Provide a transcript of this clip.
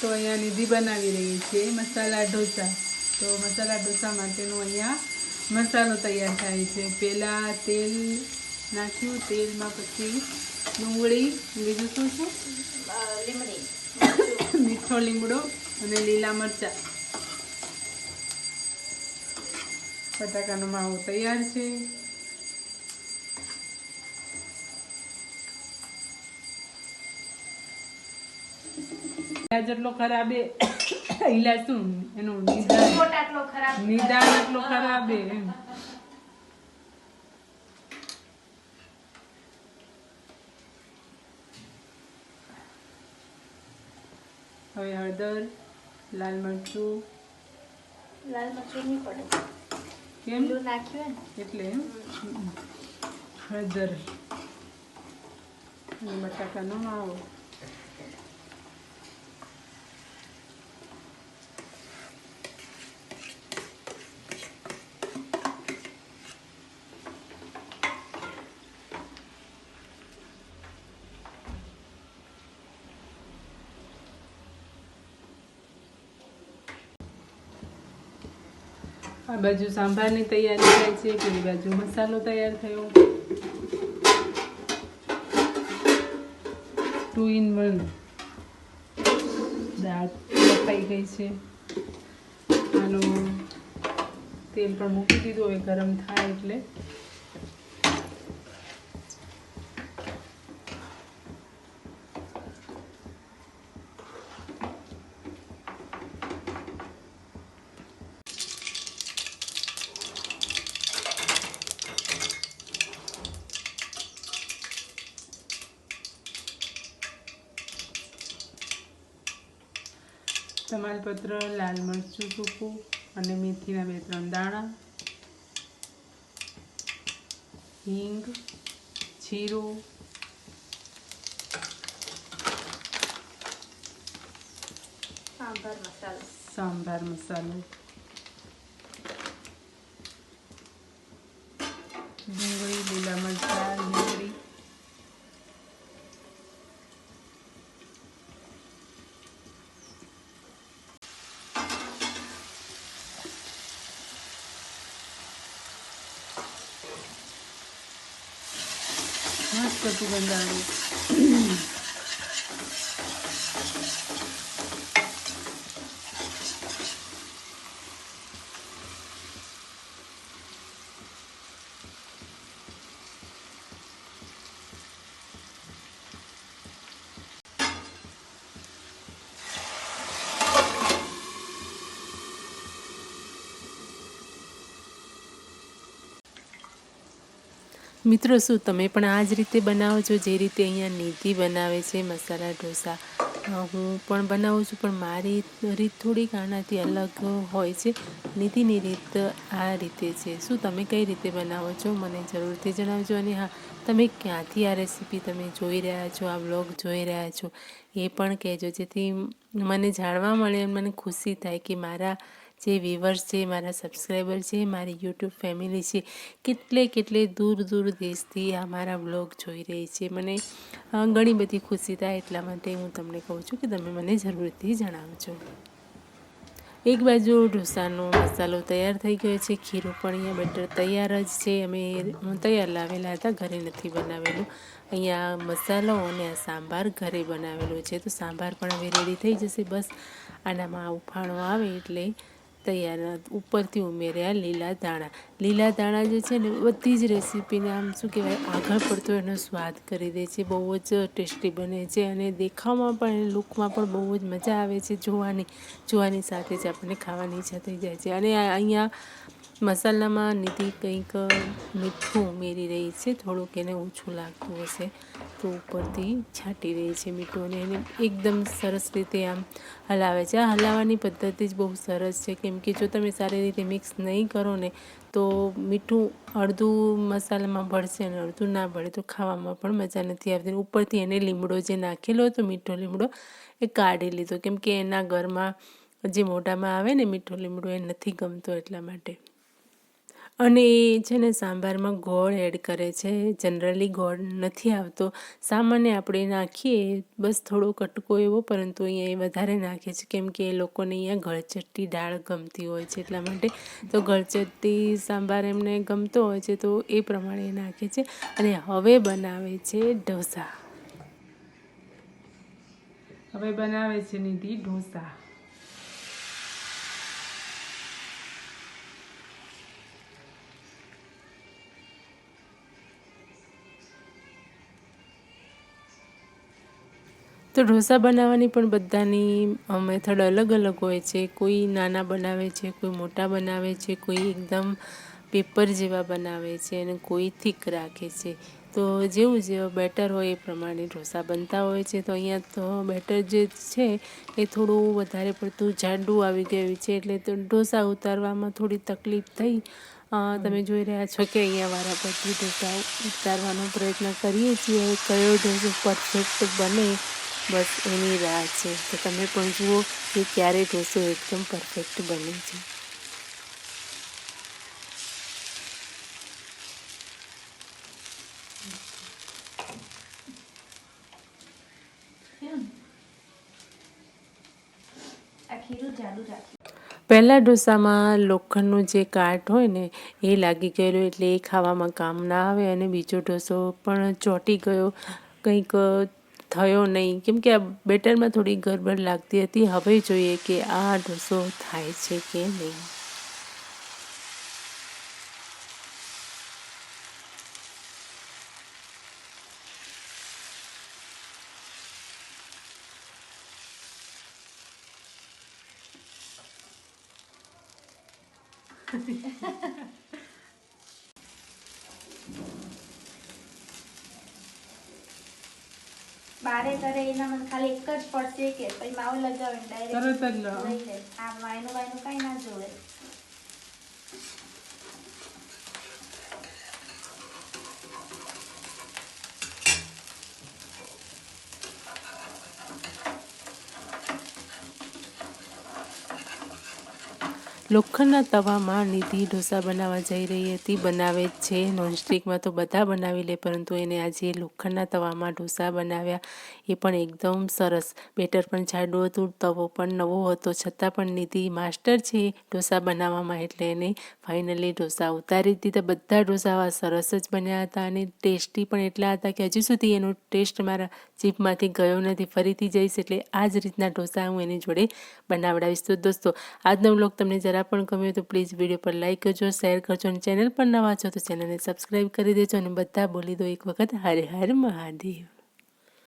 તો અહીંયા નિધિ બનાવી રહી છે મસાલા ઢોસા. તો મસાલા ઢોસા માટેનો અહીંયા મસાલો તૈયાર થાય છે. પહેલાં તેલ નાખ્યું, તેલમાં પછી ડુંગળી, બીજું શું છે, મીઠો લીમડો અને લીલા મરચાં. બટાકાનો માવો તૈયાર છે. જેટલો ખરાબ ઈલા શું એનું નિદાન એટલો ખરાબ એમ. હવે હળદર, લાલ મરચું નહીં પડે કેમ નાખ્યું એટલે હળદર અને બટાકાનો માવો. આ બાજુ સાંભારની તૈયારી થાય છે, પેલી બાજુ મસાલો તૈયાર થયો. 2 in 1 દાળ બફાઈ ગઈ છે. આનું તેલ પણ મૂકી દીધું, હવે ગરમ થાય એટલે તમાલપત્ર, લાલ મરચું સૂકું અને મેથીના 2-3 દાણા, હિંગ, જીરું, સાંભાર મસાલો, ડુંગળી, લીલા મરચાં, લીમડી, મસ્ત સુગંધ આવે. મિત્રો, શું તમે પણ આ જ રીતે બનાવો છો જે રીતે અહીંયા નિધિ બનાવે છે મસાલા ઢોસા? હું પણ બનાવું છું, પણ મારી રીત થોડીક આનાથી અલગ હોય છે. નિધિની રીત આ રીતે છે. શું તમે કઈ રીતે બનાવો છો મને જરૂરથી જણાવજો. અને હા, તમે ક્યાંથી આ રેસીપી તમે જોઈ રહ્યા છો, આ વ્લોગ જોઈ રહ્યા છો એ પણ કહેજો, જેથી મને જાણવા મળે, મને ખુશી થાય કે મારા જે વ્યુઅર્સ છે, મારા સબસ્ક્રાઈબર છે, મારી યુટ્યુબ ફેમિલી છે, કેટલે દૂર દેશથી આ મારા વ્લોગ જોઈ રહી છે. મને ઘણી બધી ખુશી થાય, એટલા માટે હું તમને કહું છું કે તમે મને જરૂરથી જણાવજો. એક બાજુ ઢોસાનો મસાલો તૈયાર થઈ ગયો છે, ખીરું પણ અહીંયા બેટર તૈયાર જ છે. અમે તૈયાર લાવેલા હતા, ઘરે નથી બનાવેલું. અહીંયા મસાલો અને આ સાંભાર ઘરે બનાવેલો છે, તો સાંભાર પણ હવે રેડી થઈ જશે. બસ આનામાં ઉફાણો આવે એટલે તૈયાર. ઉપરથી ઉમેર્યા લીલા દાણા જે છે ને, બધી જ રેસીપીને આમ શું કહેવાય, આગળ પડતો એનો સ્વાદ કરી દે છે. બહુ જ ટેસ્ટી બને છે અને દેખાવમાં પણ, લુકમાં પણ બહુ જ મજા આવે છે. જોવાની સાથે જ આપણને ખાવાની ઈચ્છા થઈ જાય છે. અને અહીંયા મસાલામાં નિધિ કંઈક મીઠું ઉમેરી રહી છે, થોડુંક એને ઓછું લાગતું હશે તો ઉપરથી છાંટી રહી છે મીઠું, અને એને એકદમ સરસ રીતે આમ હલાવે છે. આ હલાવવાની પદ્ધતિ જ બહુ સરસ છે, કેમ કે જો તમે સારી રીતે મિક્સ નહીં કરો ને તો મીઠું અડધું મસાલામાં ભળશે અને અડધું ના ભળે તો ખાવામાં પણ મજા નથી આવતી. ઉપરથી એને લીમડો જે નાખેલો હતો, મીઠો લીમડો, એ કાઢી લીધો, કેમ કે એના ઘરમાં જે મોઢામાં આવે ને મીઠો લીમડો એ નથી ગમતો, એટલા માટે. અને એ છે ને સાંભારમાં ગોળ એડ કરે છે. જનરલી ગોળ નથી આવતો, સામાન્ય આપણે નાખીએ બસ થોડો કટકો એવો, પરંતુ અહીંયા એ વધારે નાખે છે કેમ કે એ લોકોને અહીંયા ગળચટ્ટી દાળ ગમતી હોય છે એટલા માટે. તો ગળચટ્ટી સાંભાર એમને ગમતો હોય છે તો એ પ્રમાણે નાખે છે. અને હવે બનાવે છે ઢોસા. હવે બનાવે છે નિધિ ઢોસા. તો ઢોસા બનાવવાની પણ બધાની મેથડ અલગ અલગ હોય છે. કોઈ નાના બનાવે છે, કોઈ મોટા બનાવે છે, કોઈ એકદમ પેપર જેવા બનાવે છે અને કોઈ થીક રાખે છે. તો જેવું જેવું બેટર હોય એ પ્રમાણે ઢોસા બનતા હોય છે. તો અહીંયા તો બેટર જે છે એ થોડું વધારે પડતું જાડું આવી ગયું છે એટલે તો ઢોસા ઉતારવામાં થોડી તકલીફ થઈ. તમે જોઈ રહ્યા છો કે અહીંયા વારાફરતી ઢોસા ઉતારવાનો પ્રયત્ન કરીએ છીએ. કયો ઢોસો પરફેક્ટ બને બસ એની રાહ છે. તો તમે પણ જુઓ કે ક્યારે ઢોસો એકદમ પરફેક્ટ બને છે. પહેલાં ઢોસામાં લોખંડનું જે કાટ હોય ને એ લાગી ગયેલું એટલે એ ખાવામાં કામ ના આવે. અને બીજો ઢોસો પણ ચોંટી ગયો, કંઈક થયો નહીં કેમ કે આ બેટરમાં થોડી ગડબડ લાગતી હતી. હવે જોઈએ કે આ ઢોસો થાય છે કે નહીં. બારે કરે એના મને ખાલી એક જ પડશે કે પછી માવો લગાવે ડાયરેક્ટ તરત જ લઈ લે. આ વાયનું કઈ ના જોવે. લોખંડના તવામાં નિધિ ઢોસા બનાવવા જઈ રહી હતી. બનાવે જ છે. નોનસ્ટિકમાં તો બધા બનાવી લે, પરંતુ એને આજે લોખંડના તવામાં ઢોસા બનાવ્યા. એ પણ એકદમ સરસ. બેટર પણ જાડું હતું, તવો પણ નવો હતો, છતાં પણ નિધિ માસ્ટર છે ઢોસા બનાવવામાં એટલે એને ફાઇનલી ઢોસા ઉતારી દીધા. બધા ઢોસા સરસ જ બન્યા હતા અને ટેસ્ટી પણ એટલા હતા કે હજુ સુધી એનો ટેસ્ટ મારા જીભમાંથી ગયો નથી. ફરીથી જઈશ એટલે આ જ રીતના ઢોસા હું એની જોડે બનાવડાવીશ. તો દોસ્તો, આજનો વ્લોગ તમને જરા પણ ગમ્યો તો પ્લીઝ વિડીયો પર લાઈક કરજો, શેર કરજો અને ચેનલ પર નવા છો તો ચેનલને સબસ્ક્રાઈબ કરી દેજો. અને બધા બોલી દો એક વખત હર હર મહાદેવ.